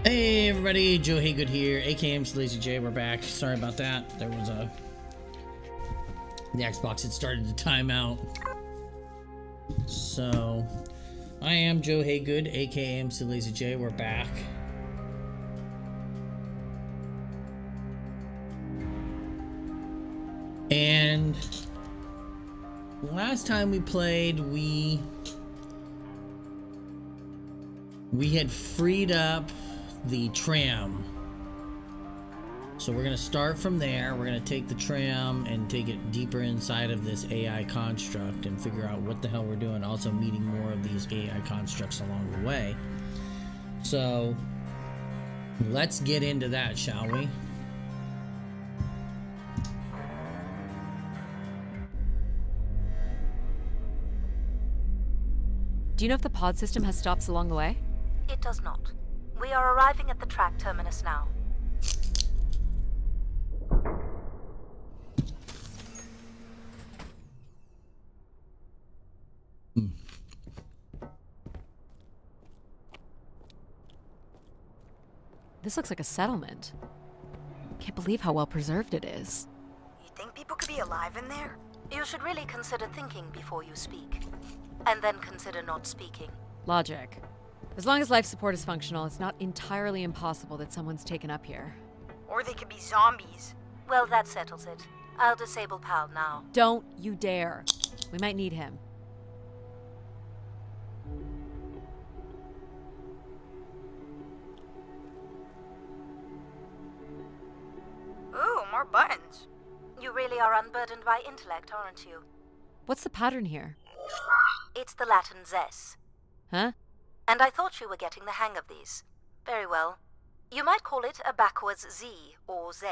Hey everybody, Joe Haygood here, aka mclazyj. We're back. Sorry about that. The Xbox had started to time out. So, I am Joe Haygood, aka mclazyj. We're back. And last time we played, we had freed up the tram. So we're going to start from there. We're going to take the tram and take it deeper inside of this AI construct and figure out what the hell we're doing, also meeting more of these AI constructs along the way. So let's get into that, shall we? Do you know if the pod system has stops along the way? It does not. We are arriving at the track terminus now. This looks like a settlement. Can't believe how well preserved it is. You think people could be alive in there? You should really consider thinking before you speak. And then consider not speaking. Logic. As long as life support is functional, it's not entirely impossible that someone's taken up here. Or they could be zombies. Well, that settles it. I'll disable Pal now. Don't you dare. We might need him. Ooh, more buttons. You really are unburdened by intellect, aren't you? What's the pattern here? It's the Latin zes. Huh? And I thought you were getting the hang of these. Very well. You might call it a backwards Z or Z.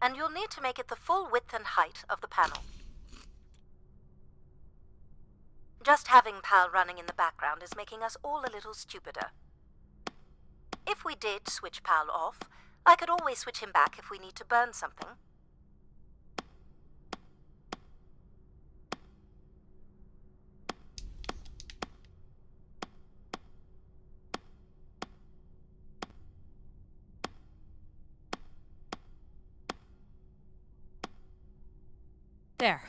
And you'll need to make it the full width and height of the panel. Just having Pal running in the background is making us all a little stupider. If we did switch Pal off, I could always switch him back if we need to burn something. There.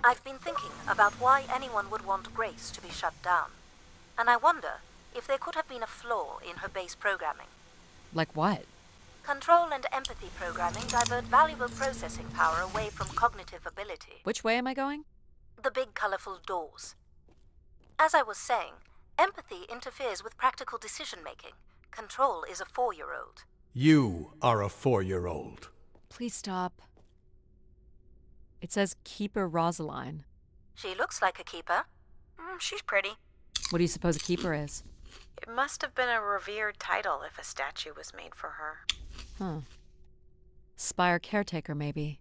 I've been thinking about why anyone would want Grace to be shut down. And I wonder if there could have been a flaw in her base programming. Like what? Control and empathy programming divert valuable processing power away from cognitive ability. Which way am I going? The big colorful doors. As I was saying, empathy interferes with practical decision-making. Control is a 4-year-old. You are a 4-year-old. Please stop. It says Keeper Rosaline. She looks like a keeper. She's pretty. What do you suppose a keeper is? It must have been a revered title if a statue was made for her. Huh. Spire caretaker, maybe.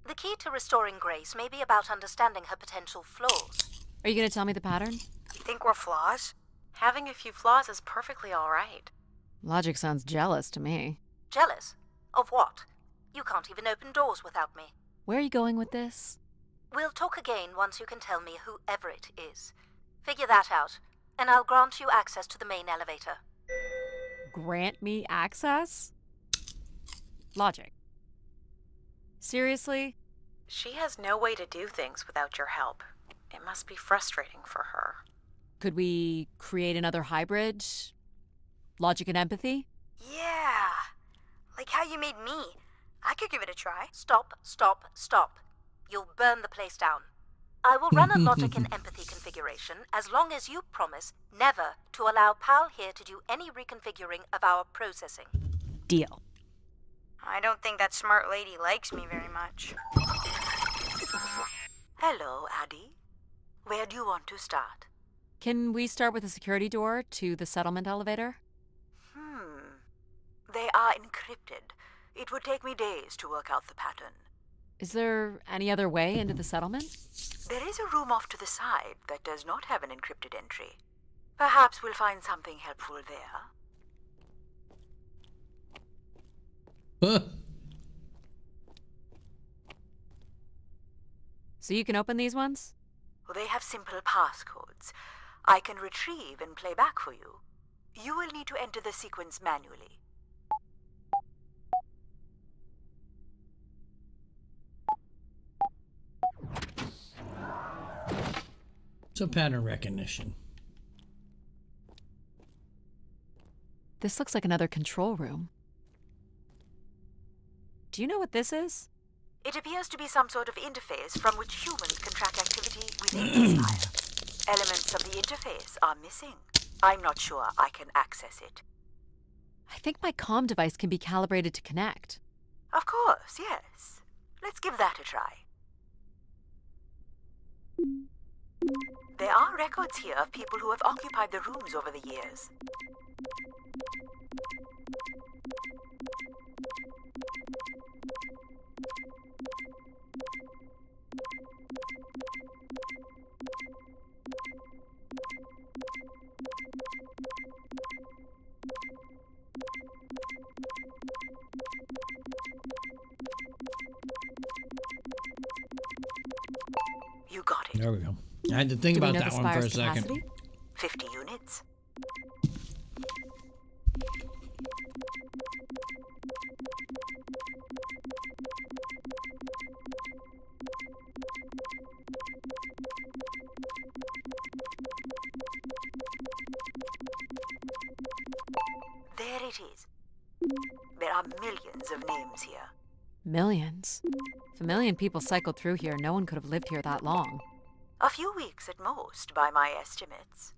The key to restoring Grace may be about understanding her potential flaws. Are you going to tell me the pattern? You think we're flaws? Having a few flaws is perfectly all right. Logic sounds jealous to me. Jealous? Of what? You can't even open doors without me. Where are you going with this? We'll talk again once you can tell me who Everett is. Figure that out, and I'll grant you access to the main elevator. Grant me access? Logic. Seriously? She has no way to do things without your help. It must be frustrating for her. Could we create another hybrid? Logic and empathy? Yeah. Like how you made me. I could give it a try. Stop, stop, stop. You'll burn the place down. I will run a logic and empathy configuration as long as you promise never to allow Pal here to do any reconfiguring of our processing. Deal. I don't think that smart lady likes me very much. Hello, Addie. Where do you want to start? Can we start with the security door to the settlement elevator? They are encrypted. It would take me days to work out the pattern. Is there any other way into the settlement? There is a room off to the side that does not have an encrypted entry. Perhaps we'll find something helpful there. So you can open these ones? They have simple passcodes. I can retrieve and play back for you. You will need to enter the sequence manually. So pattern recognition. This looks like another control room. Do you know what this is? It appears to be some sort of interface from which humans can track activity within the Spire. Elements of the interface are missing. I'm not sure I can access it. I think my comm device can be calibrated to connect. Of course, yes. Let's give that a try. There are records here of people who have occupied the rooms over the years. You got it. There we go. I had to think Do we about know that the one for a spire's second. capacity? 50 units. There it is. There are millions of names here. Millions. If a million people cycled through here, no one could have lived here that long. A few weeks at most, by my estimates.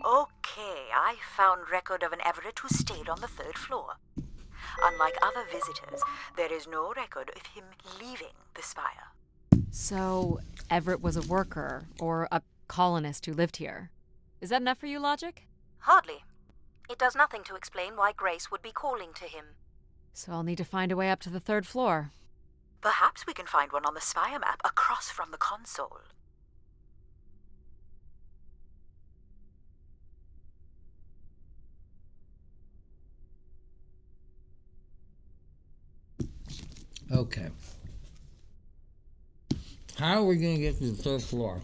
Okay, I found record of an Everett who stayed on the 3rd floor. Unlike other visitors, there is no record of him leaving the Spire. So, Everett was a worker, or a colonist who lived here. Is that enough for you, Logic? Hardly. It does nothing to explain why Grace would be calling to him. So I'll need to find a way up to the 3rd floor. Perhaps we can find one on the Spire map across from the console. Okay. How are we going to get to the 3rd floor?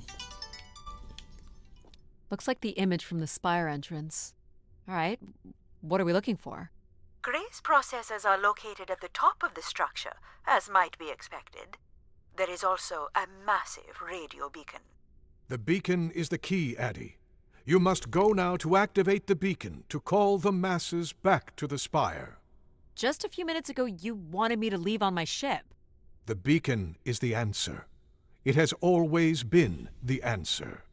Looks like the image from the Spire entrance. Alright, what are we looking for? Grace processors are located at the top of the structure, as might be expected. There is also a massive radio beacon. The beacon is the key, Addie. You must go now to activate the beacon to call the masses back to the Spire. Just a few minutes ago, you wanted me to leave on my ship. The beacon is the answer. It has always been the answer.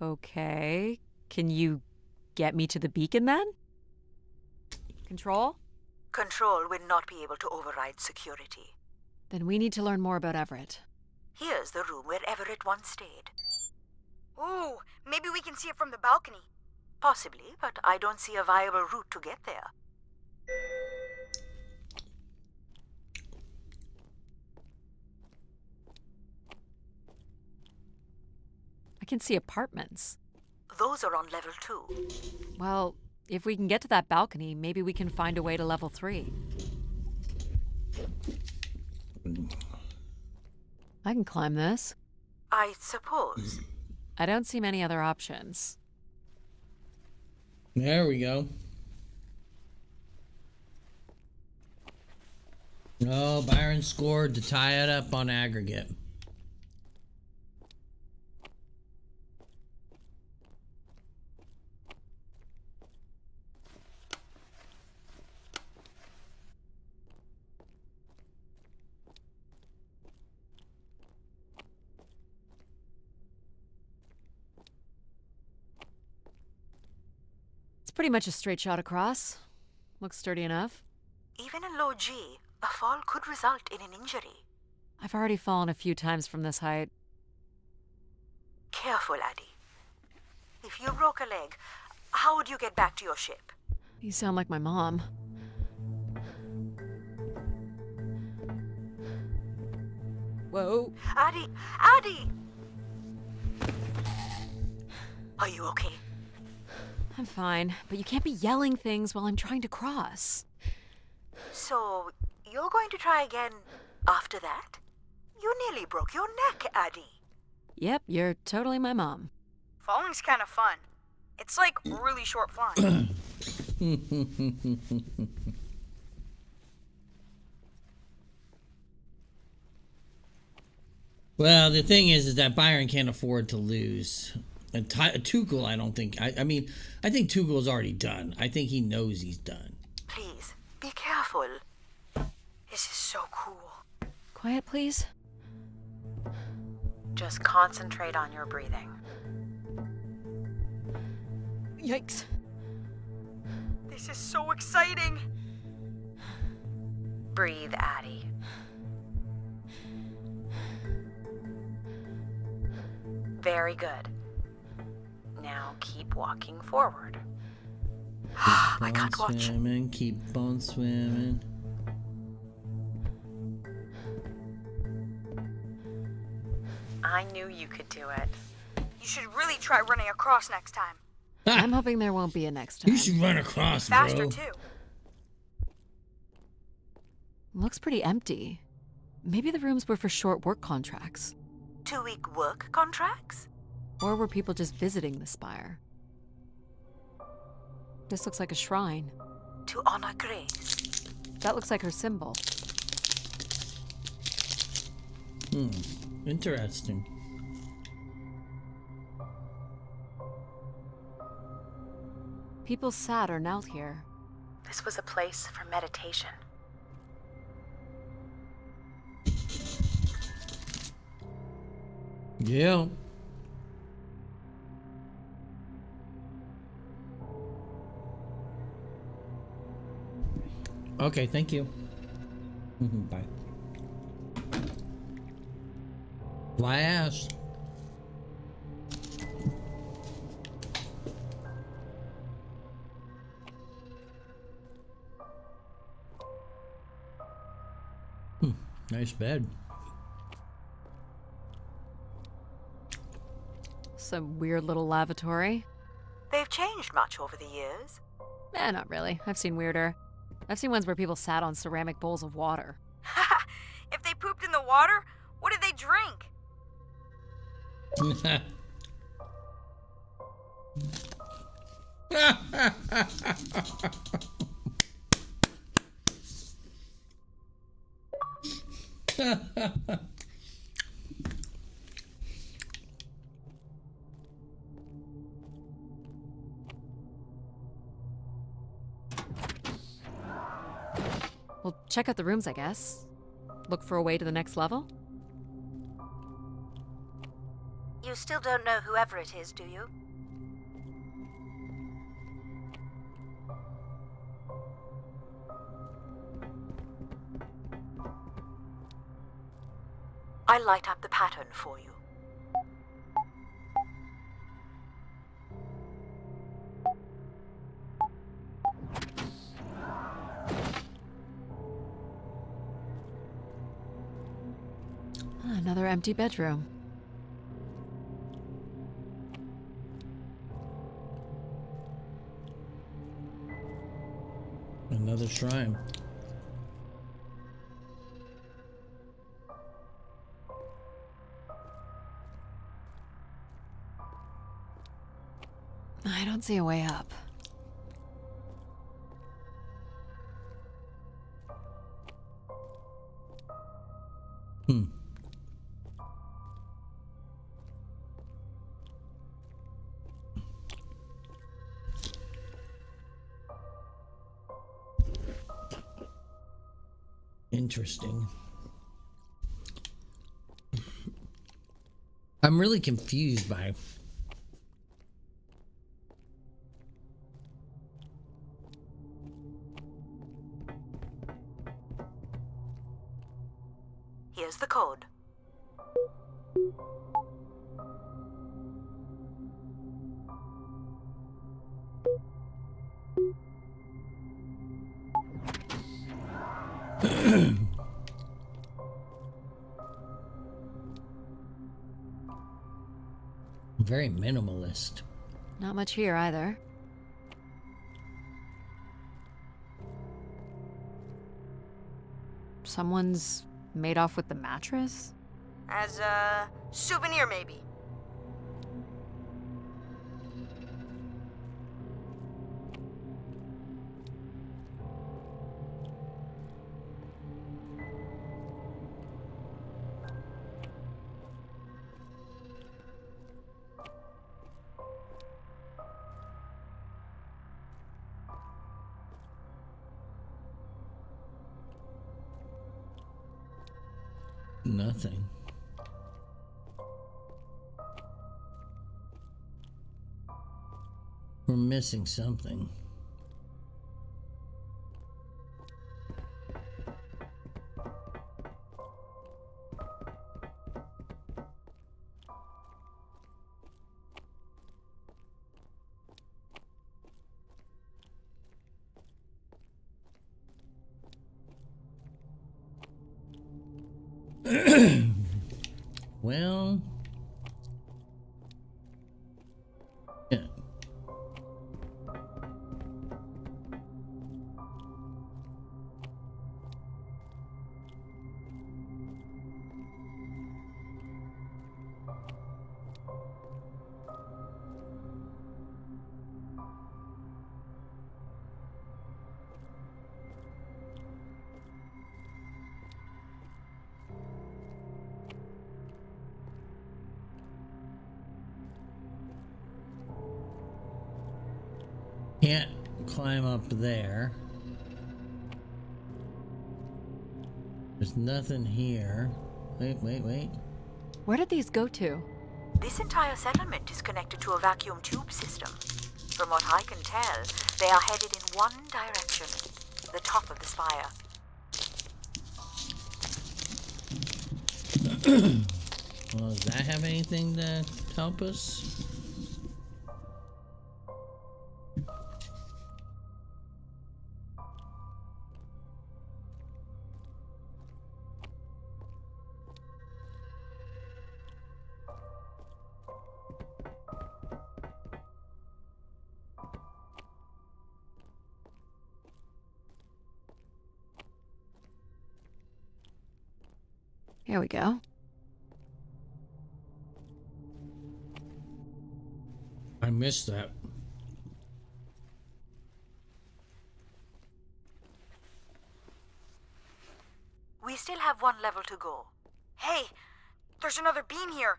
Okay. Can you get me to the beacon then? Control? Control will not be able to override security. Then we need to learn more about Everett. Here's the room where Everett once stayed. Ooh, maybe we can see it from the balcony. Possibly, but I don't see a viable route to get there. I can see apartments. Those are on level 2. Well, if we can get to that balcony, maybe we can find a way to level 3. I can climb this. I suppose. I don't see many other options. There we go. Oh, Byron scored to tie it up on aggregate. Pretty much a straight shot across. Looks sturdy enough. Even in low G, a fall could result in an injury. I've already fallen a few times from this height. Careful, Addie. If you broke a leg, how would you get back to your ship? You sound like my mom. Whoa. Addy! Addy! Are you okay? I'm fine, but you can't be yelling things while I'm trying to cross. So, you're going to try again after that? You nearly broke your neck, Addy. Yep, you're totally my mom. Falling's kind of fun. It's like really short flying. Well, the thing is that Byron can't afford to lose. And Tuchel, I don't think. I mean, I think Tuchel is already done. I think he knows he's done. Please, be careful. This is so cool. Quiet, please. Just concentrate on your breathing. Yikes. This is so exciting. Breathe, Addie. Very good. Now keep walking forward. I can't watch. Swimming, keep on swimming. I knew you could do it. You should really try running across next time. I'm hoping there won't be a next time. You should run across, Faster, bro. too. Looks pretty empty. Maybe the rooms were for short work contracts. 2-week work contracts? Or were people just visiting the spire? This looks like a shrine. To honor Grace. That looks like her symbol. Interesting. People sat or knelt here. This was a place for meditation. Yeah. Okay, thank you. Bye. Fly ass. Nice bed. Some weird little lavatory. They've changed much over the years. Not really. I've seen weirder. I've seen ones where people sat on ceramic bowls of water. If they pooped in the water, what did they drink? Well, check out the rooms, I guess. Look for a way to the next level? You still don't know who Everett is, do you? I'll light up the pattern for you. Another empty bedroom. Another shrine. I don't see a way up. Interesting. I'm really confused by Here's the code. Very minimalist. Not much here either. Someone's made off with the mattress? As a souvenir, maybe. Nothing. We're missing something. Well, yeah. Can't climb up there. There's nothing here. Wait. Where did these go to? This entire settlement is connected to a vacuum tube system. From what I can tell, they are headed in one direction, the top of the spire. Well, does that have anything to help us? Here we go. I missed that. We still have one level to go. Hey, there's another beam here.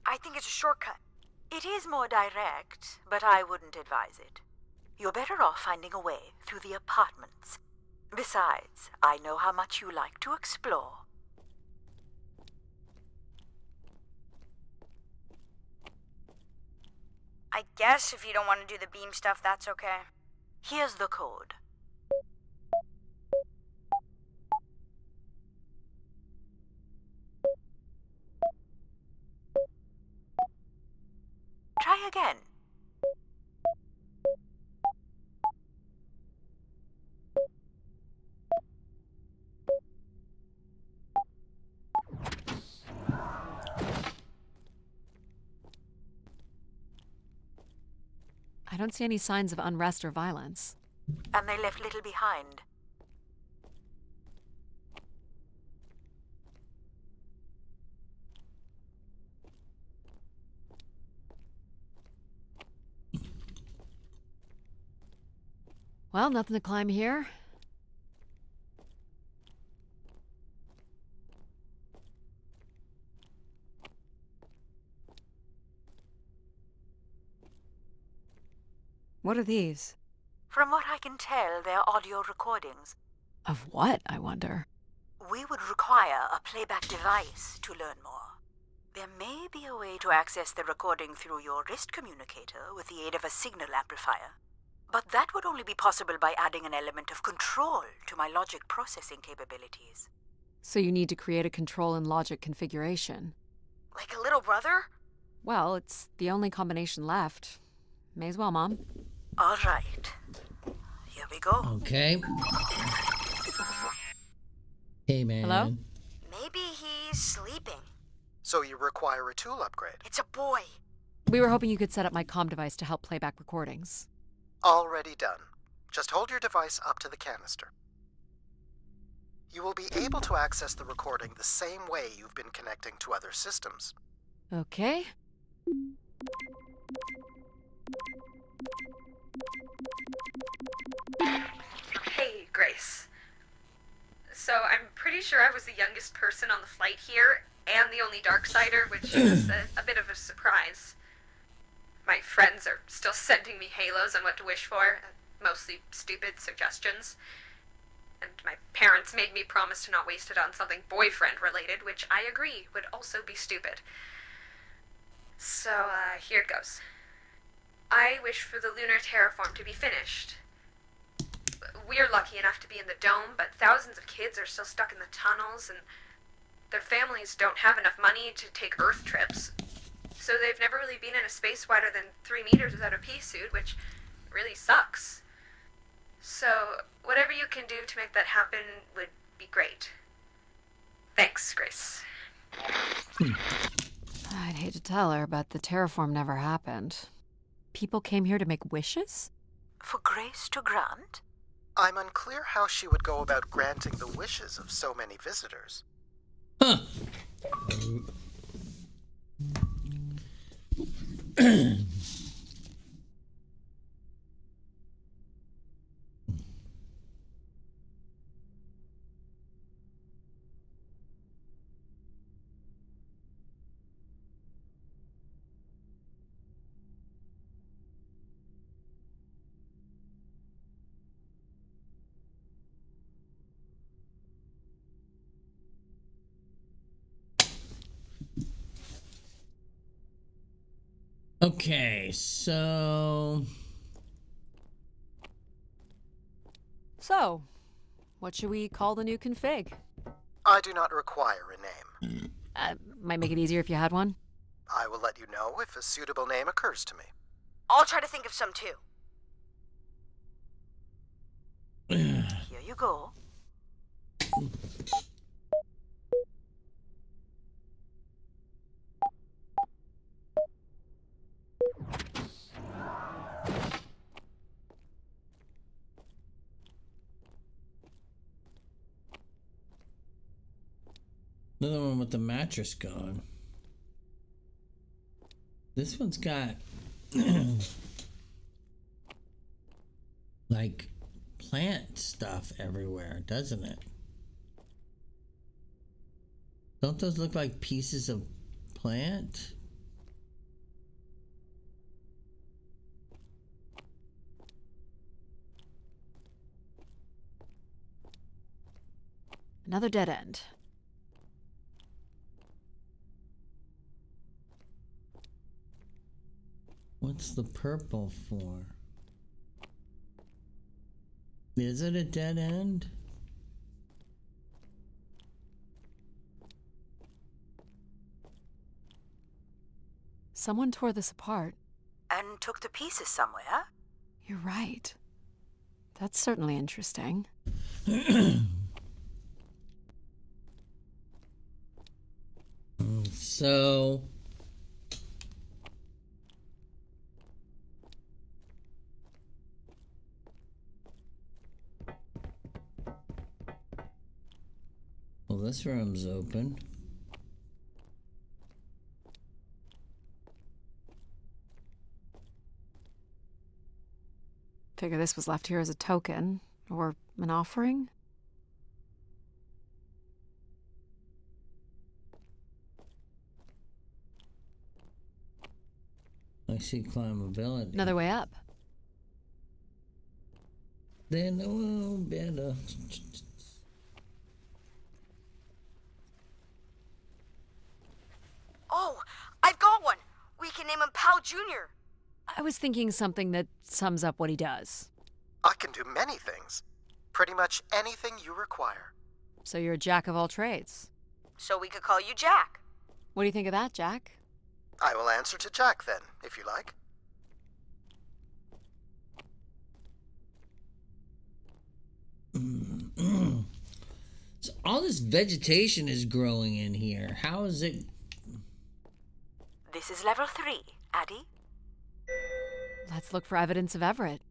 I think it's a shortcut. It is more direct, but I wouldn't advise it. You're better off finding a way through the apartments. Besides, I know how much you like to explore. I guess if you don't want to do the beam stuff, that's okay. Here's the code. Try again. I don't see any signs of unrest or violence. And they left little behind. Well, nothing to climb here. What are these? From what I can tell, they're audio recordings. Of what, I wonder? We would require a playback device to learn more. There may be a way to access the recording through your wrist communicator with the aid of a signal amplifier. But that would only be possible by adding an element of control to my logic processing capabilities. So you need to create a control and logic configuration. Like a little brother? Well, it's the only combination left. May as well, Mom. All right. Here we go. Okay. Hey, man. Hello? Maybe he's sleeping. So you require a tool upgrade. It's a boy. We were hoping you could set up my comm device to help play back recordings. Already done. Just hold your device up to the canister. You will be able to access the recording the same way you've been connecting to other systems. Okay. Hey, Grace. So I'm pretty sure I was the youngest person on the flight here, and the only Darksider, which is a bit of a surprise. My friends are still sending me halos on what to wish for, mostly stupid suggestions. And my parents made me promise to not waste it on something boyfriend-related, which I agree would also be stupid. So, here it goes. I wish for the lunar terraform to be finished. We're lucky enough to be in the dome, but thousands of kids are still stuck in the tunnels, and their families don't have enough money to take Earth trips. So they've never really been in a space wider than 3 meters without a pea suit, which really sucks. So, whatever you can do to make that happen would be great. Thanks, Grace. I'd hate to tell her, but the terraform never happened. People came here to make wishes? For Grace to grant? I'm unclear how she would go about granting the wishes of so many visitors. Huh. Okay, so what should we call the new config? I do not require a name. Might make it easier if you had one. I will let you know if a suitable name occurs to me. I'll try to think of some too. Here you go. another one with the mattress gone. This one's got like plant stuff everywhere, doesn't it? Don't those look like pieces of plant? Another dead end. What's the purple for? Is it a dead end? Someone tore this apart. And took the pieces somewhere? You're right. That's certainly interesting. So well, this room's open. Figure this was left here as a token, or an offering. I see climbability. Another way up. Then no better. Oh, I've got one. We can name him Pal Jr. I was thinking something that sums up what he does. I can do many things. Pretty much anything you require. So you're a jack of all trades. So we could call you Jack. What do you think of that, Jack? I will answer to Jack then, if you like. So all this vegetation is growing in here. How is it? This is level 3, Addie? Let's look for evidence of Everett.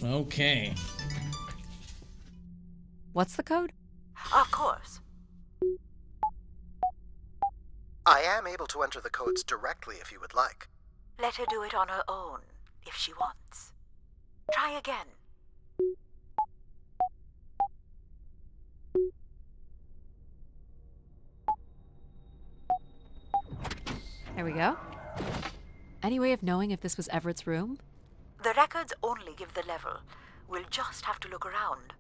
Okay. What's the code? Of course. I am able to enter the codes directly if you would like. Let her do it on her own, if she wants. Try again. There we go. Any way of knowing if this was Everett's room? The records only give the level. We'll just have to look around.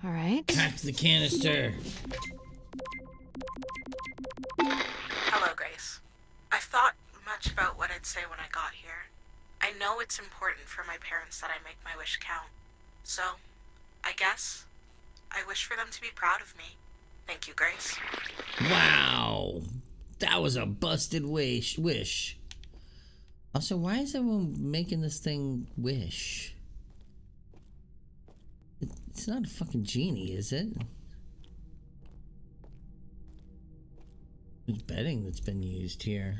All right. Hack the canister. Hello, Grace. I've thought much about what I'd say when I got here. I know it's important for my parents that I make my wish count. So, I guess I wish for them to be proud of me. Thank you, Grace. Wow. That was a busted wish. Also, why is everyone making this thing wish? It's not a fucking genie, is it? There's bedding that's been used here.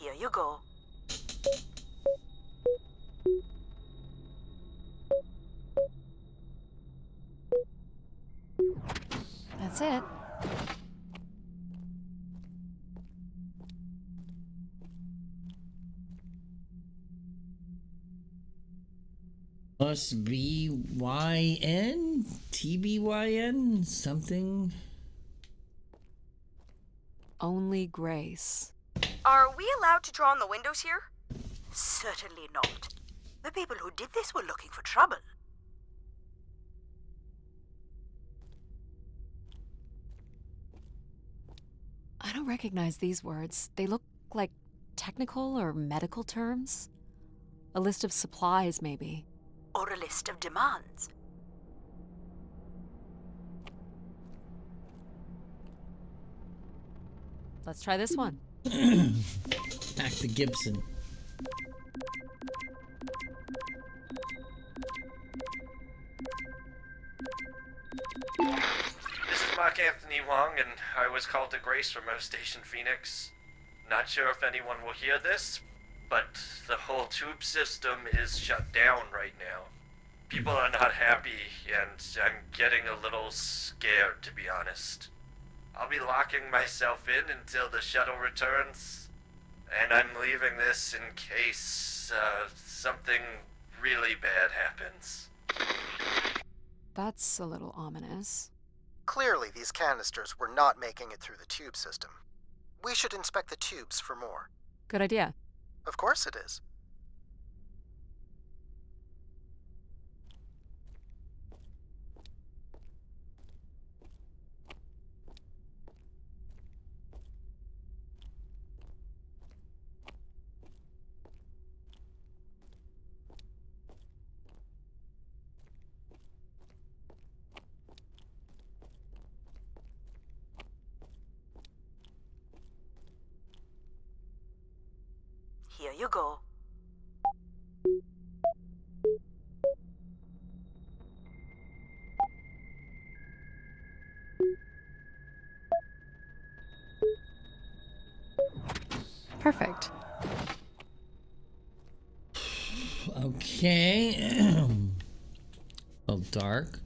Here you go. That's it. Must be YN? TBYN? Something? Only Grace. Are we allowed to draw on the windows here? Certainly not. The people who did this were looking for trouble. I don't recognize these words. They look like technical or medical terms. A list of supplies, maybe. Or a list of demands. Let's try this one. Hack the Gibson. This is Mark Anthony Wong, and I was called to Grace from Earth Station Phoenix. Not sure if anyone will hear this, but the whole tube system is shut down right now. People are not happy, and I'm getting a little scared, to be honest. I'll be locking myself in until the shuttle returns, and I'm leaving this in case something really bad happens. That's a little ominous. Clearly, these canisters were not making it through the tube system. We should inspect the tubes for more. Good idea. Of course it is. Here you go. Perfect. Okay. Oh, dark.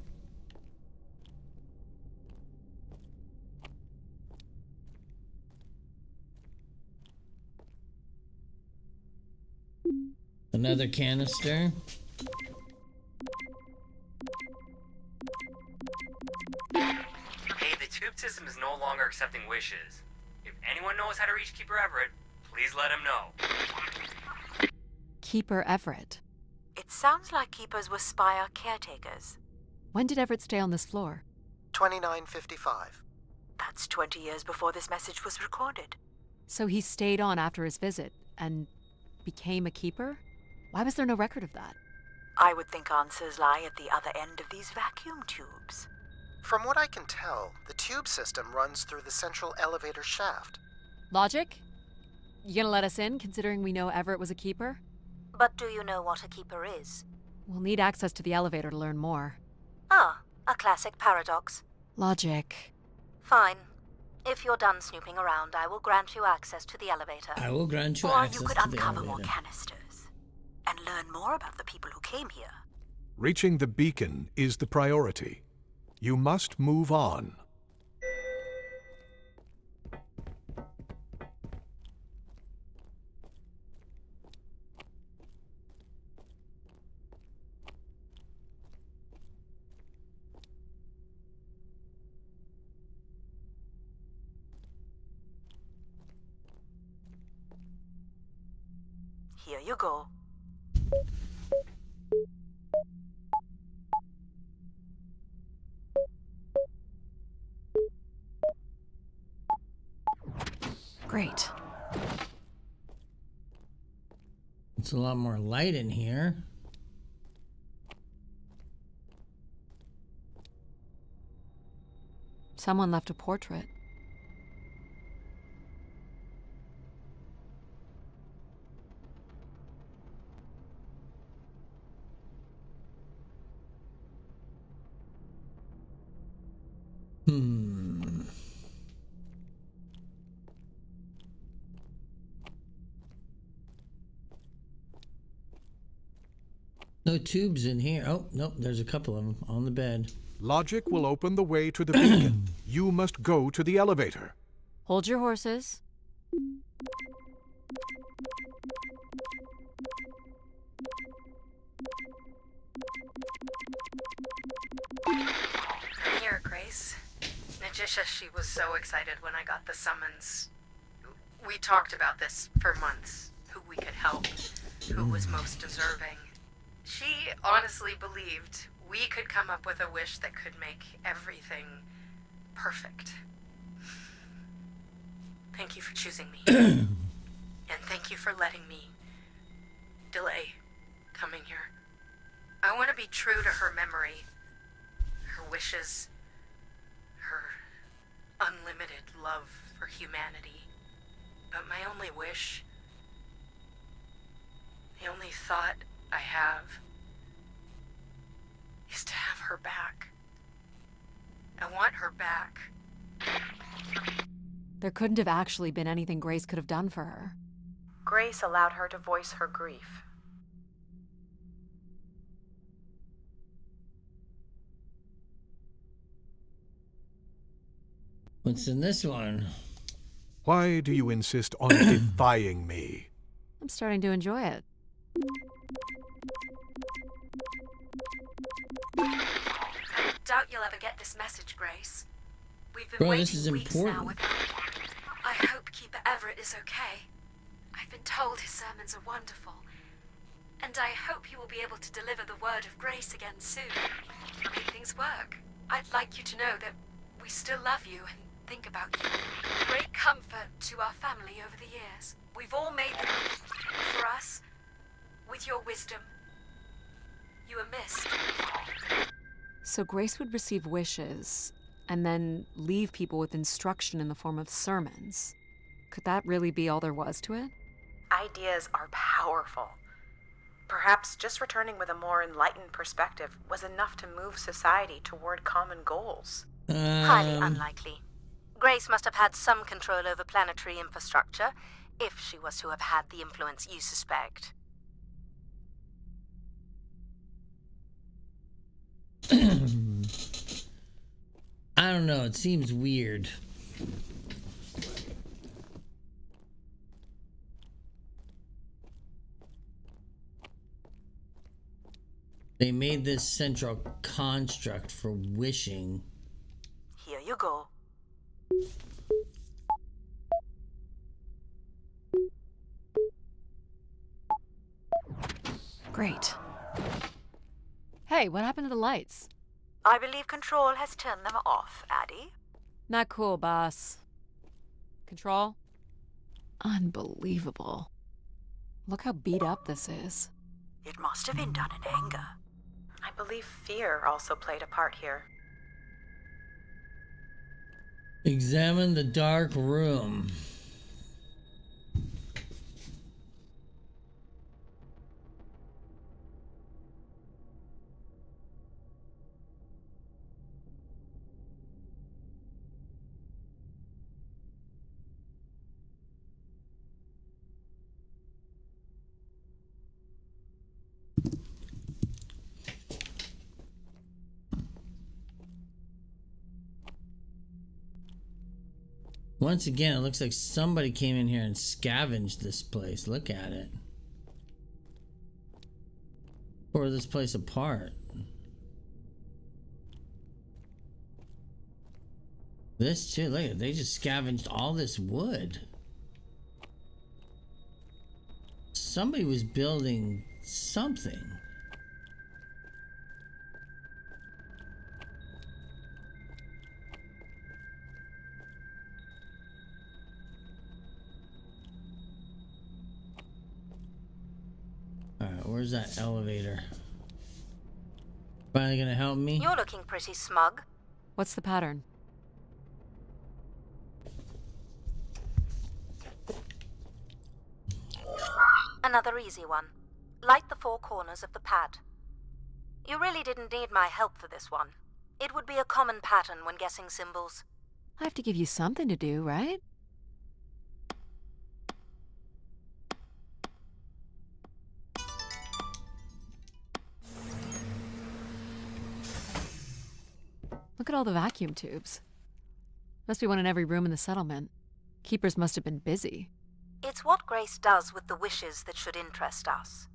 Another canister. Hey, the tube system is no longer accepting wishes. If anyone knows how to reach Keeper Everett, please let him know. Keeper Everett. It sounds like keepers were spire caretakers. When did Everett stay on this floor? 2955. That's 20 years before this message was recorded. So he stayed on after his visit and became a keeper? Why was there no record of that? I would think answers lie at the other end of these vacuum tubes. From what I can tell, the tube system runs through the central elevator shaft. Logic? You gonna let us in, considering we know Everett was a keeper? But do you know what a keeper is? We'll need access to the elevator to learn more. Ah, a classic paradox. Logic. Fine. If you're done snooping around, I will grant you access to the elevator. I will grant you Or access you could to the uncover more elevator. canisters and learn more about the people who came here. Reaching the beacon is the priority. You must move on. Here you go. Great. It's a lot more light in here. Someone left a portrait. No tubes in here. Oh, nope, there's a couple of them on the bed. Logic will open the way to the beacon. You must go to the elevator. Hold your horses. I'm here, Grace. Najisha, she was so excited when I got the summons. We talked about this for months. Who we could help. Who was most deserving. She honestly believed we could come up with a wish that could make everything perfect. Thank you for choosing me. And thank you for letting me delay coming here. I want to be true to her memory, her wishes, her unlimited love for humanity. But my only wish, the only thought I have, is to have her back. I want her back. There couldn't have actually been anything Grace could have done for her. Grace allowed her to voice her grief. What's in this one? Why do you insist on defying me? I'm starting to enjoy it. I doubt you'll ever get this message, Grace. We've been Bro, waiting this is weeks now important. with... I hope Keeper Everett is okay. I've been told his sermons are wonderful. And I hope he will be able to deliver the word of grace again soon. Make things work. I'd like you to know that we still love you and think about you. Great comfort to our family over the years. We've all made them for us. With your wisdom, you are missed. So Grace would receive wishes and then leave people with instruction in the form of sermons. Could that really be all there was to it? Ideas are powerful. Perhaps just returning with a more enlightened perspective was enough to move society toward common goals. Highly unlikely. Grace must have had some control over planetary infrastructure, if she was to have had the influence you suspect. I don't know, it seems weird. They made this central construct for wishing. Here you go. Great. Hey, what happened to the lights? I believe Control has turned them off, Addie. Not cool, boss. Control? Unbelievable. Look how beat up this is. It must have been done in anger. I believe fear also played a part here. Examine the dark room. Once again, it looks like somebody came in here and scavenged this place. Look at it. Tore this place apart. This too, look at it. They just scavenged all this wood. Somebody was building something. Alright, where's that elevator? Finally gonna help me? You're looking pretty smug. What's the pattern? Another easy one. Light the 4 corners of the pad. You really didn't need my help for this one. It would be a common pattern when guessing symbols. I have to give you something to do, right? Look at all the vacuum tubes. Must be one in every room in the settlement. Keepers must have been busy. It's what Grace does with the wishes that should interest us.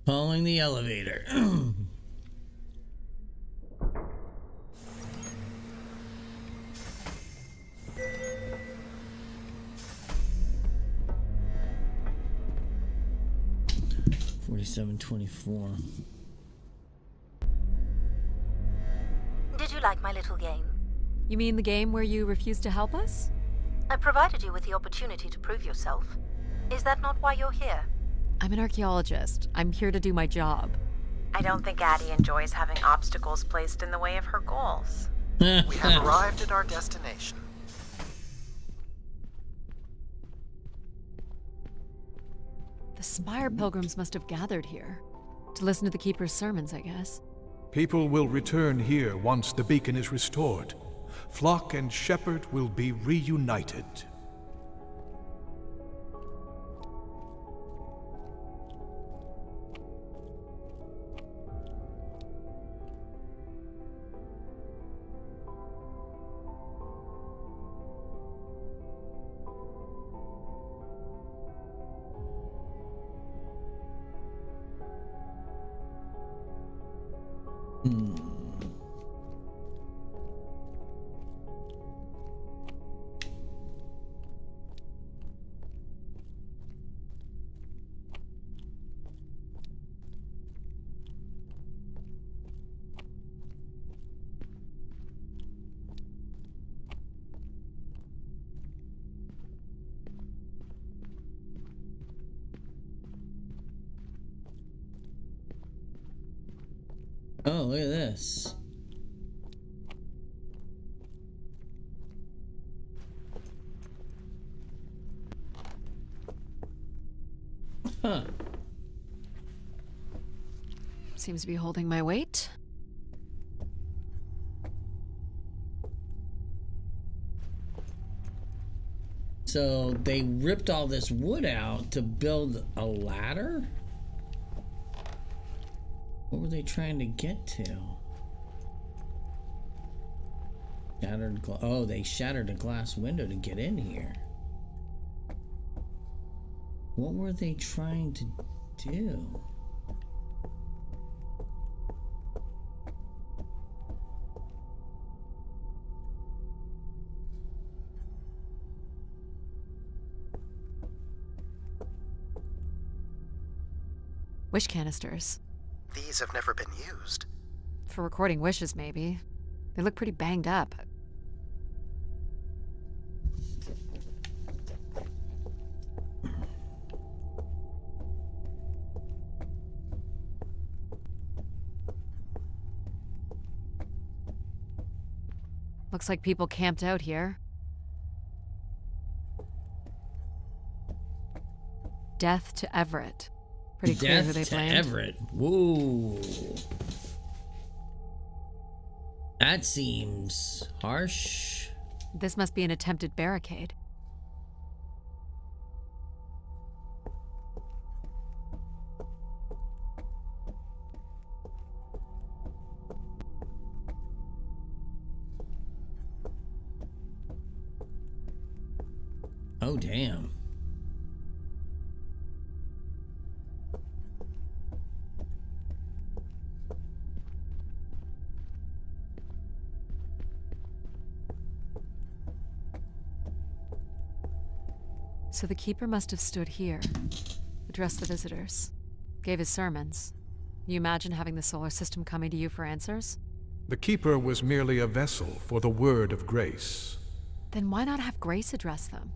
Following the elevator. $47.24. Did you like my little game? You mean the game where you refused to help us? I provided you with the opportunity to prove yourself. Is that not why you're here? I'm an archaeologist. I'm here to do my job. I don't think Addie enjoys having obstacles placed in the way of her goals. We have arrived at our destination. The Spire pilgrims must have gathered here. To listen to the Keeper's sermons, I guess. People will return here once the beacon is restored. Flock and shepherd will be reunited. Oh, look at this. Huh. Seems to be holding my weight. So they ripped all this wood out to build a ladder? What were they trying to get to? Shattered oh, they shattered a glass window to get in here. What were they trying to do? Wish canisters. These have never been used. For recording wishes, maybe. They look pretty banged up. Looks like people camped out here. Death to Everett. Pretty clear who they blamed. Death to Everett. Whoa. That seems harsh. This must be an attempted barricade. Oh, damn. So the keeper must have stood here, addressed the visitors, gave his sermons. You imagine having the solar system coming to you for answers? The keeper was merely a vessel for the word of grace. Then why not have Grace address them?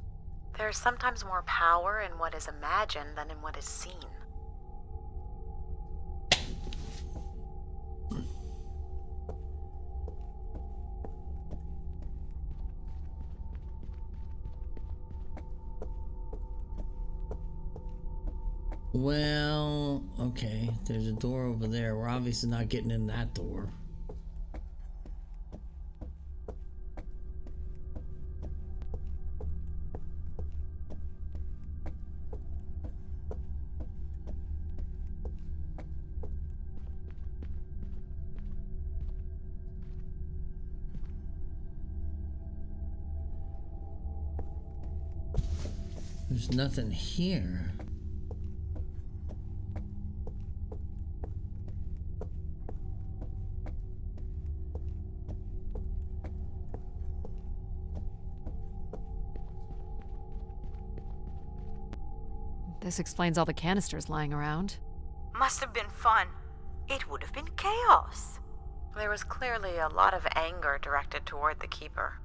There's sometimes more power in what is imagined than in what is seen. Well, okay. There's a door over there. We're obviously not getting in that door. There's nothing here. This explains all the canisters lying around. Must have been fun. It would have been chaos. There was clearly a lot of anger directed toward the keeper.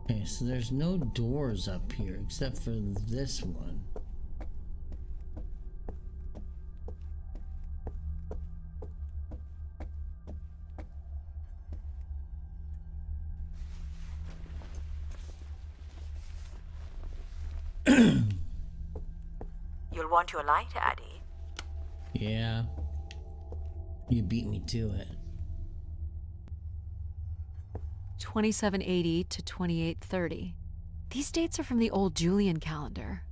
Okay, so there's no doors up here except for this one. You'll want your light, Addie. Yeah. You beat me to it. 2780 to 2830. These dates are from the old Julian calendar,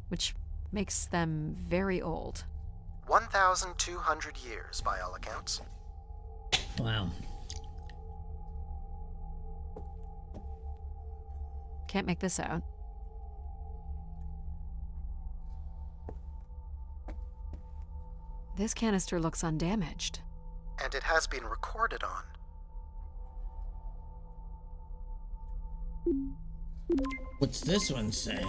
which makes them very old. 1,200 years, by all accounts. Wow. Can't make this out. This canister looks undamaged. And it has been recorded on. What's this one say?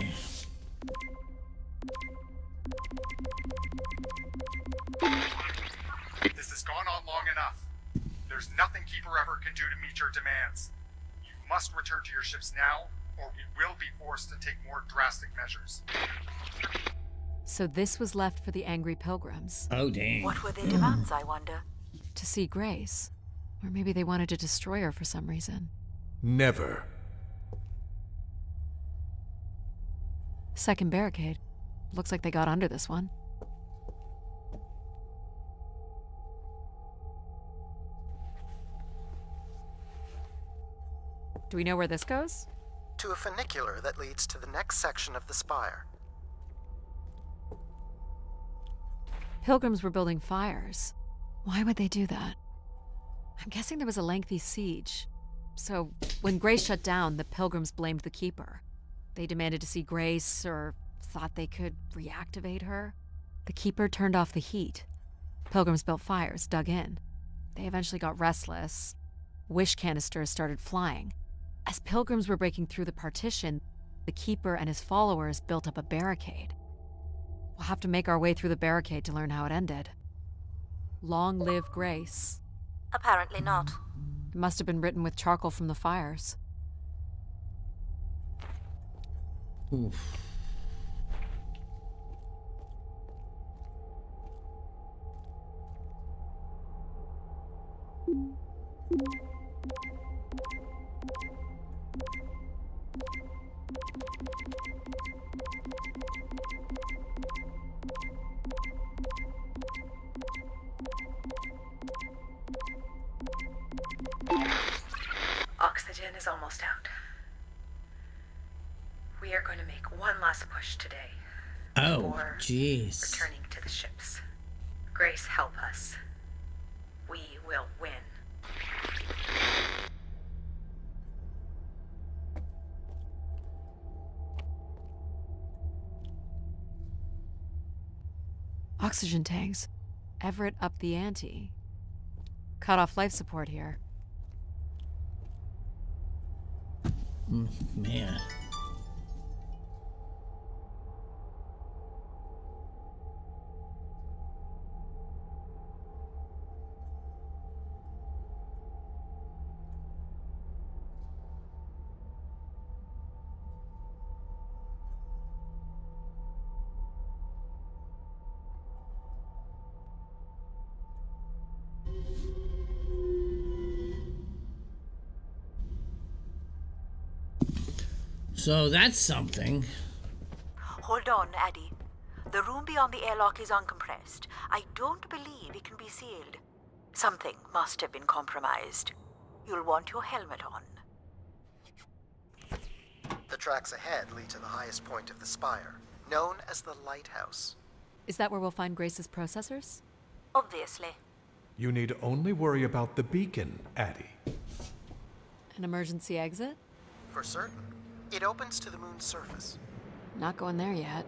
This has gone on long enough. There's nothing Keeper Everett can do to meet your demands. You must return to your ships now, or we will be forced to take more drastic measures. So this was left for the angry pilgrims. Oh, dang. What were their demands, I wonder? To see Grace. Or maybe they wanted to destroy her for some reason. Never. Second barricade. Looks like they got under this one. Do we know where this goes? To a funicular that leads to the next section of the spire. Pilgrims were building fires. Why would they do that? I'm guessing there was a lengthy siege. So, when Grace shut down, the pilgrims blamed the keeper. They demanded to see Grace, or thought they could reactivate her. The keeper turned off the heat. Pilgrims built fires, dug in. They eventually got restless. Wish canisters started flying. As pilgrims were breaking through the partition, the Keeper and his followers built up a barricade. We'll have to make our way through the barricade to learn how it ended. Long live Grace. Apparently not. It must have been written with charcoal from the fires. Oof. Oxygen is almost out. We are going to make one last push today. Oh, before jeez. returning to the ships. Grace, help us. We will win. Oxygen tanks. Everett upped the ante. Cut off life support here. Man. So that's something. Hold on, Addie. The room beyond the airlock is uncompressed. I don't believe it can be sealed. Something must have been compromised. You'll want your helmet on. The tracks ahead lead to the highest point of the spire, known as the Lighthouse. Is that where we'll find Grace's processors? Obviously. You need only worry about the beacon, Addie. An emergency exit? For certain. It opens to the moon's surface. Not going there yet.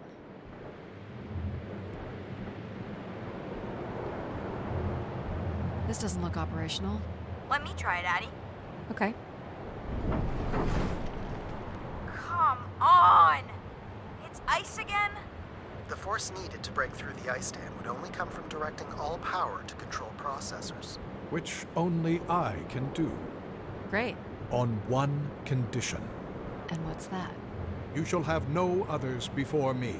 This doesn't look operational. Let me try it, Addie. Okay. Come on! It's ice again? The force needed to break through the ice dam would only come from directing all power to control processors. Which only I can do. Great. On one condition. And what's that? You shall have no others before me.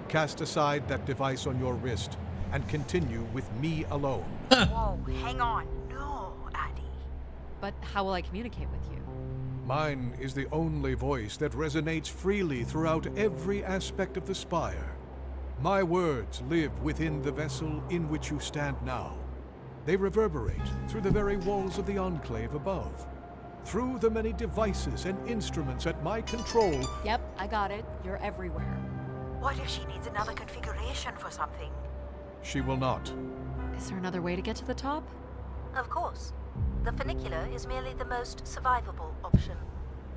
Cast aside that device on your wrist and continue with me alone. Whoa, hang on. No, Addie. But how will I communicate with you? Mine is the only voice that resonates freely throughout every aspect of the spire. My words live within the vessel in which you stand now. They reverberate through the very walls of the enclave above. Through the many devices and instruments at my control. Yep, I got it. You're everywhere. What if she needs another configuration for something? She will not. Is there another way to get to the top? Of course. The funicular is merely the most survivable option.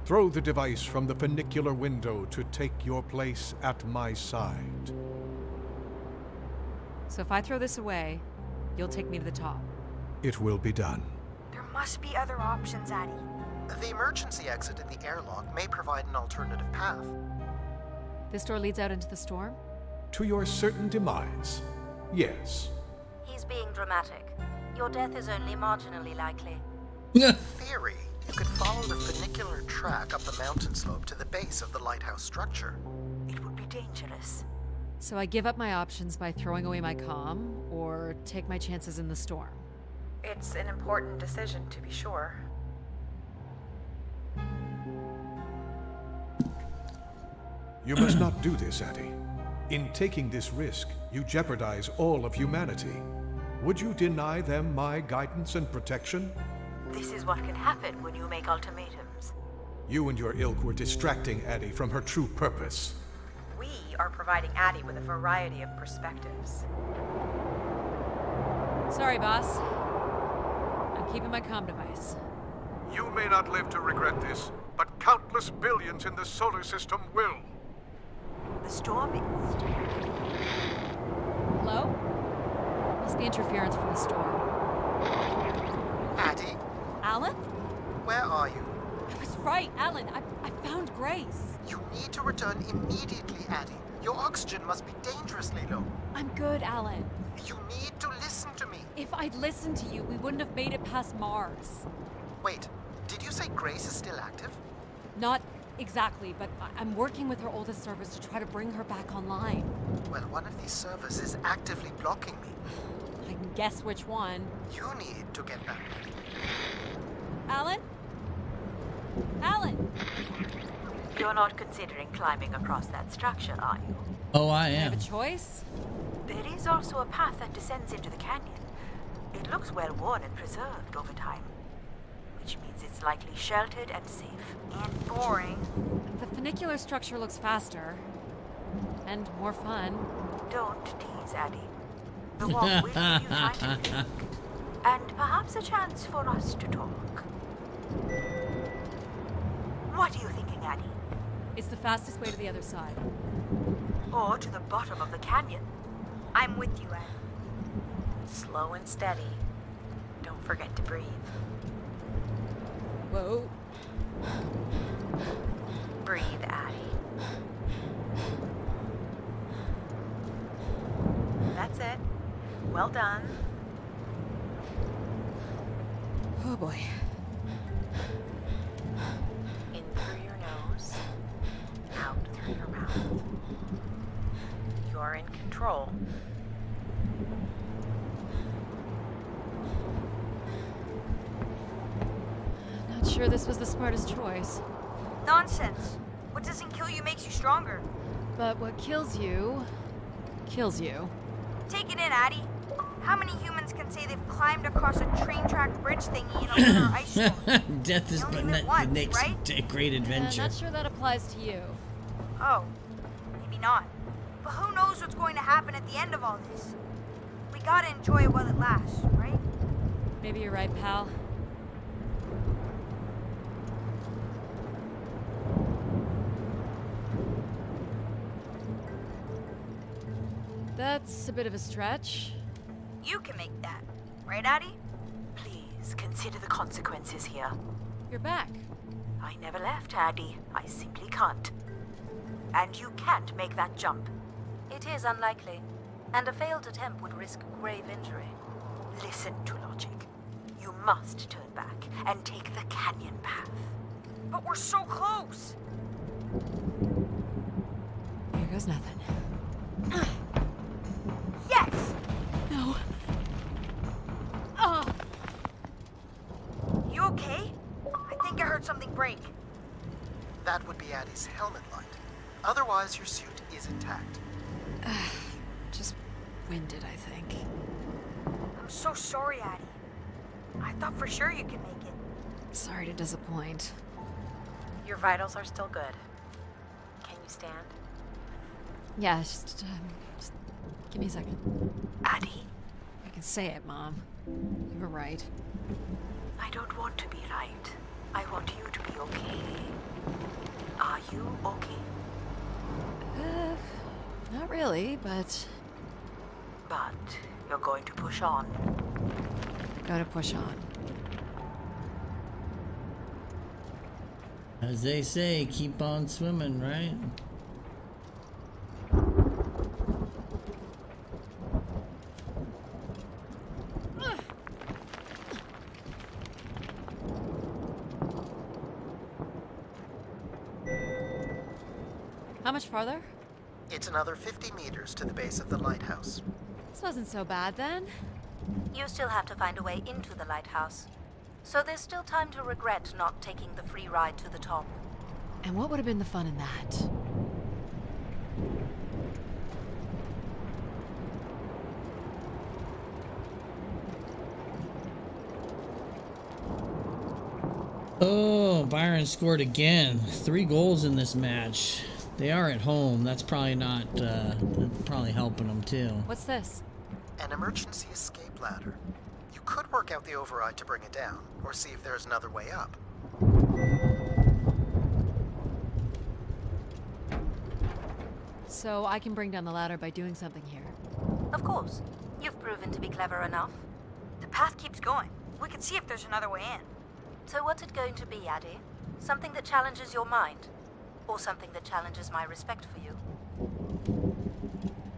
Throw the device from the funicular window to take your place at my side. So if I throw this away, you'll take me to the top. It will be done. There must be other options, Addie. The emergency exit in the airlock may provide an alternative path. This door leads out into the storm? To your certain demise, yes. He's being dramatic. Your death is only marginally likely. In theory, you could follow the funicular track up the mountain slope to the base of the lighthouse structure. It would be dangerous. So I give up my options by throwing away my comm, or take my chances in the storm? It's an important decision, to be sure. You must not do this, Addie. In taking this risk, you jeopardize all of humanity. Would you deny them my guidance and protection? This is what can happen when you make ultimatums. You and your ilk were distracting Addie from her true purpose. We are providing Addie with a variety of perspectives. Sorry, boss. I'm keeping my comm device. You may not live to regret this, but countless billions in the solar system will. The storm is... Hello? Must be interference from the storm. Addie, Alan? where are you? I was right, Alan. I found Grace. You need to return immediately, Addie. Your oxygen must be dangerously low. I'm good, Alan. You need to listen to me. If I'd listened to you, we wouldn't have made it past Mars. Wait, did you say Grace is still active? Not exactly, but I'm working with her oldest servers to try to bring her back online. Well, one of these servers is actively blocking me. I can guess which one. You need to get back. Alan? Alan! You're not considering climbing across that structure, are you? Oh, I Do I am. have a choice? There is also a path that descends into the canyon. It looks well worn and preserved over time, which means it's likely sheltered and safe. And boring. The funicular structure looks faster. And more fun. Don't tease, Addie. The walk will give you time to think, and perhaps a chance for us to talk. What are you thinking, Addie? It's the fastest way to the other side. Or to the bottom of the canyon? I'm with you, Addie. Slow and steady. Don't forget to breathe. Whoa. Breathe, Addie. That's it. Well done. Oh boy. In through your nose, out through your mouth. You're in control. Not sure this was the smartest choice. Nonsense. What doesn't kill you makes you stronger. But what kills you, kills you. Take it in, Addie. How many humans can say they've climbed across a train track bridge thingy in a lunar ice storm? Death is You only but live the once, next right? great adventure. Not sure that applies to you. Oh, maybe not. But who knows what's going to happen at the end of all this? We gotta enjoy it while it lasts, right? Maybe you're right, pal. That's a bit of a stretch. You can make that, right, Addie? Please consider the consequences here. You're back. I never left, Addie. I simply can't. And you can't make that jump. It is unlikely, and a failed attempt would risk grave injury. Listen to logic. You must turn back and take the canyon path. But we're so close! Here goes nothing. Yes! No. Oh. You okay? I think I heard something break. That would be Addie's helmet light. Otherwise, your suit is intact. Just winded, I think. I'm so sorry, Addie. I thought for sure you could make it. Sorry to disappoint. Your vitals are still good. Can you stand? Yeah, just give me a second. Addie, I can say it, Mom. You were right. I don't want to be right. I want you to be okay. Are you okay? Not really, but But you're going to push on. gotta push on. As they say, keep on swimming, right? How much farther? It's another 50 meters to the base of the lighthouse. This wasn't so bad then. You still have to find a way into the lighthouse. So there's still time to regret not taking the free ride to the top. And what would have been the fun in that? Oh, Byron scored again. 3 goals in this match. They are at home. That's probably not, probably helping them too. What's this? An emergency escape ladder. You could work out the override to bring it down, or see if there's another way up. So I can bring down the ladder by doing something here. Of course. You've proven to be clever enough. The path keeps going. We can see if there's another way in. So what's it going to be, Addie? Something that challenges your mind? Or something that challenges my respect for you?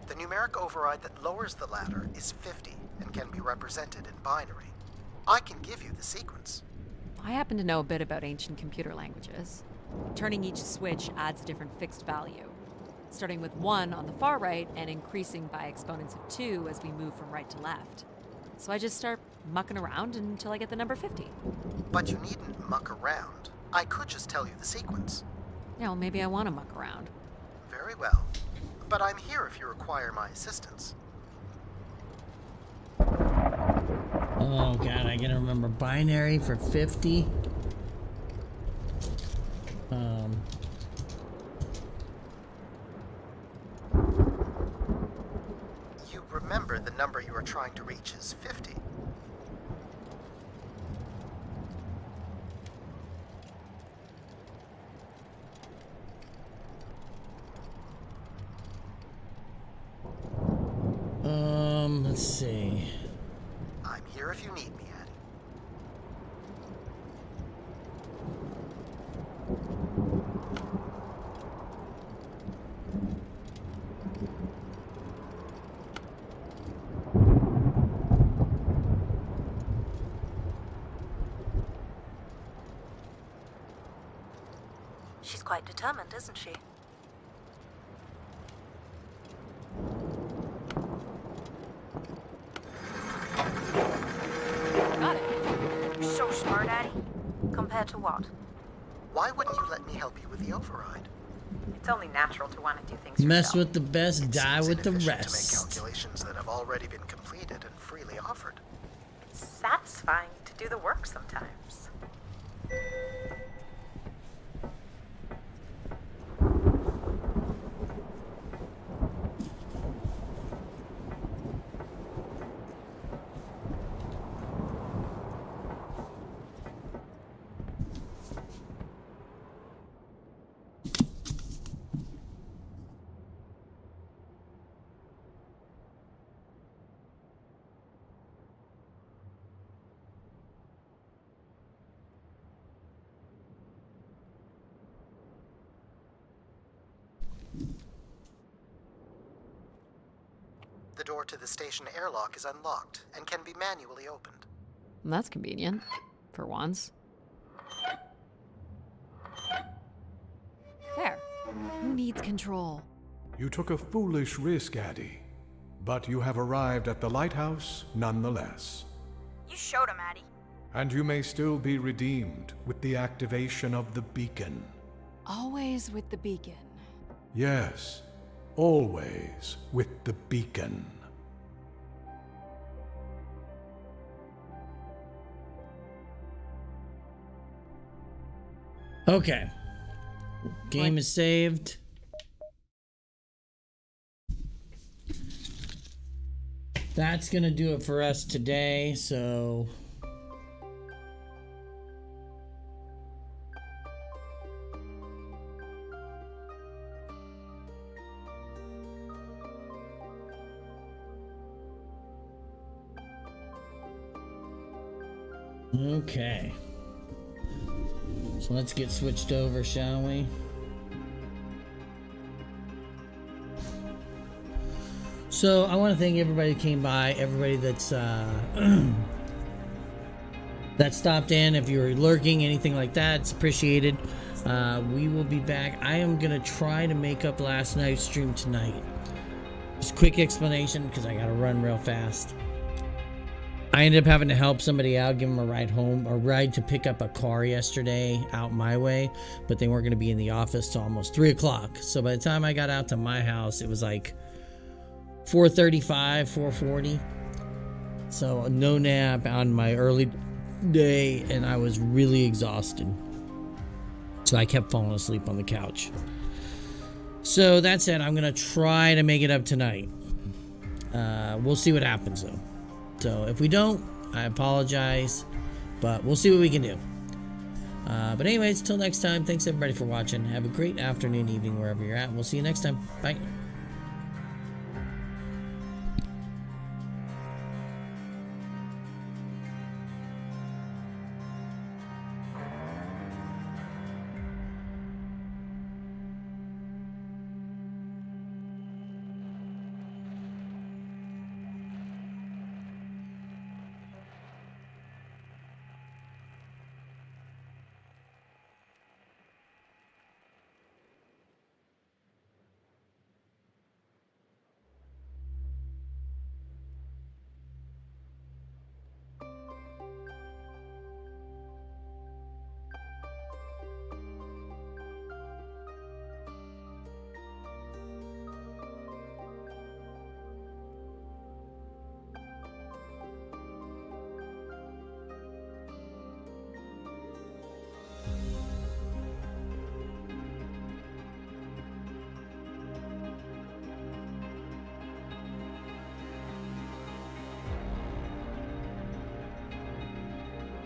The numeric override that lowers the latter is 50 and can be represented in binary. I can give you the sequence. I happen to know a bit about ancient computer languages. Turning each switch adds a different fixed value, starting with 1 on the far right and increasing by exponents of 2 as we move from right to left. So I just start mucking around until I get the number 50. But you needn't muck around. I could just tell you the sequence. Yeah, well, maybe I want to muck around. Very well. But I'm here if you require my assistance. Oh god, I gotta remember binary for 50. You remember the number you are trying to reach is 50. Let's see. I'm here if you need me, Addie. She's quite determined, isn't she? Got it. You're so smart, Addie. Compared to what? Why wouldn't you let me help you with the override? It's only natural to want to do things Mess yourself. with the best, It die seems with the inefficient to make rest. calculations that have already been completed and freely offered. It's satisfying to do the work sometimes. The door to the station airlock is unlocked and can be manually opened. That's convenient. For once. There. Who needs control? You took a foolish risk, Addie. But you have arrived at the Lighthouse nonetheless. You showed him, Addie. And you may still be redeemed with the activation of the beacon. Always with the beacon. Yes, always with the beacon. Okay. Game What? is saved. That's gonna do it for us today, so... Okay. So let's get switched over, shall we? So I want to thank everybody who came by, everybody that's that stopped in. If you were lurking, anything like that, it's appreciated. We will be back. I am gonna try to make up last night's stream tonight. Just a quick explanation because I gotta run real fast. I ended up having to help somebody out, give them a ride home, a ride to pick up a car yesterday out my way, but they weren't going to be in the office till almost 3 o'clock. So by the time I got out to my house, it was like 4:35, 4:40. So no nap on my early day, and I was really exhausted. So I kept falling asleep on the couch. So that said, I'm going to try to make it up tonight. We'll see what happens though. So if we don't, I apologize, but we'll see what we can do. But anyways, till next time, thanks everybody for watching. Have a great afternoon, evening, wherever you're at. We'll see you next time. Bye.